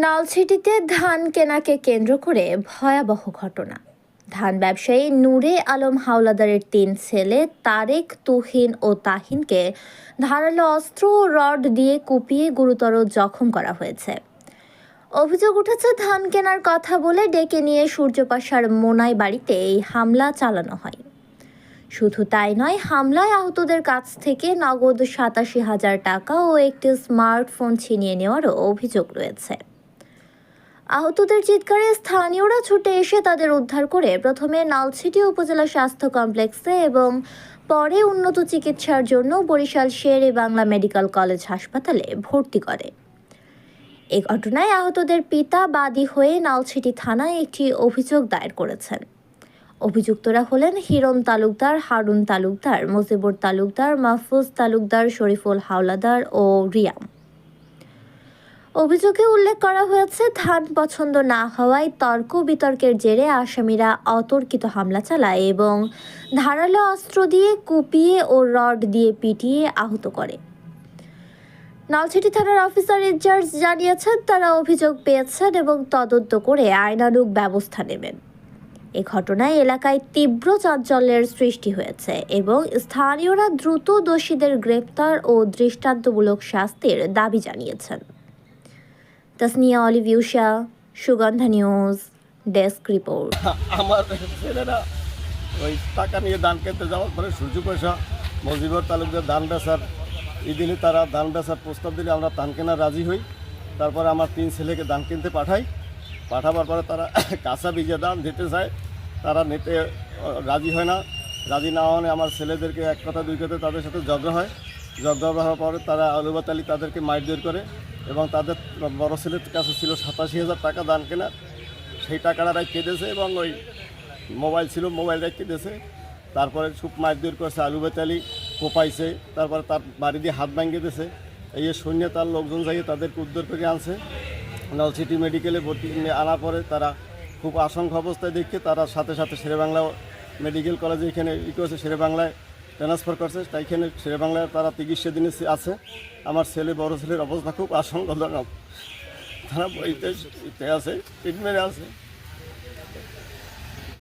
নলছিটিতে ধান কেনাকে কেন্দ্র করে ভয়াবহ ঘটনা। ধান ব্যবসায়ী নূরে আলম হাওলাদারের ৩ ছেলে তারেক, তুহিন ও তাহিনকে ধারালো অস্ত্র ও রড দিয়ে কুপিয়ে গুরুতর জখম করা হয়েছে। অভিযোগ উঠেছে, ধান কেনার কথা বলে ডেকে নিয়ে সূর্যপাশার মোনাই বাড়িতে এই হামলা চালানো হয়। শুধু তাই নয়, হামলায় আহতদের কাছ থেকে নগদ ৮৭,০০০ টাকা ও একটি স্মার্টফোন ছিনিয়ে নেওয়ারও অভিযোগ রয়েছে। আহতদের চিৎকারে স্থানীয়রা ছুটে এসে তাদের উদ্ধার করে প্রথমে নলছিটি উপজেলা স্বাস্থ্য কমপ্লেক্সে এবং পরে উন্নত চিকিৎসার জন্য বরিশাল শের-ই-বাংলা মেডিকেল কলেজ হাসপাতালে ভর্তি করে। এ ঘটনায় আহতদের পিতা বাদী হয়ে নলছিটি থানায় একটি অভিযোগ দায়ের করেছেন। অভিযুক্তরা হলেন হিরণ তালুকদার, হারুন তালুকদার, মুজিবুর তালুকদার, মাহফুজ তালুকদার, শরীফুল হাওলাদার ও রিয়াম। অভিযোগে উল্লেখ করা হয়েছে, ধান পছন্দ না হওয়ায় তর্ক বিতর্কের জেরে আসামিরা অতর্কিত হামলা চালায় এবং ধারালো অস্ত্র দিয়ে কুপিয়ে ও রড দিয়ে পিটিয়ে আহত করে। নলছিটি থানার অফিসার ইনচার্জ জানিয়েছেন, তারা অভিযোগ পেয়েছেন এবং তদন্ত করে আইনানুগ ব্যবস্থা নেবেন। এ ঘটনায় এলাকায় তীব্র চাঞ্চল্যের সৃষ্টি হয়েছে এবং স্থানীয়রা দ্রুত দোষীদের গ্রেপ্তার ও দৃষ্টান্তমূলক শাস্তির দাবি জানিয়েছেন। তাসনিয়া অলিভিউশা, সুগন্ধা নিউজ, ডেস্ক রিপোর্ট। আমার ছেলেরা ওই টাকা নিয়ে ধান কিনতে যাওয়ার পরে সূর্যপয়সা মজিবর তালুকদার ধান বেচার দিনে তারা ধান বেচার প্রস্তাব দিলে আমরা ধান কেনার রাজি হই। তারপরে আমার ৩ ছেলেকে ধান কিনতে পাঠাবার পরে তারা কাঁচা বীজে ধান দিতে চায়, তারা নিতে রাজি হয় না। রাজি না হলে আমার ছেলেদেরকে এক কথা দুই কথা তাদের সাথে ঝগড়া হয়। ঝগড়া হওয়ার পরে তারা আলুবাত আলী তাদেরকে মারধর করে এবং তাদের বড় ছেলের কাছে ছিল ৮৭,০০০ টাকা ধান কেনার, সেই টাকাটা রেখে দিয়েছে এবং ওই মোবাইল ছিল, মোবাইল রেখে দিয়েছে। তারপরে খুব মারধর করছে, আলুবাত আলী কোপাইছে, তারপরে তার বাড়ি দিয়ে হাত ভাঙিয়ে দিয়েছে। এই শূন্য তার লোকজন যাইয়ে তাদেরকে উদ্ধার করে আনছে, নলছিটি মেডিকেলে ভর্তি আনার পরে তারা খুব আশঙ্কা অবস্থায় দেখে তারা সাথে সাথে শেরেবাংলা মেডিকেল কলেজে এখানে করেছে, শেরেবাংলায় ট্রান্সফার করছে। তাইখানে শেরেবাংলায় তারা চিকিৎসাধীন আছে। আমার ছেলে বড় ছেলের অবস্থা খুব আশঙ্কাজনক, তারা বইতে আছে, ট্রিটমেন্টে আছে।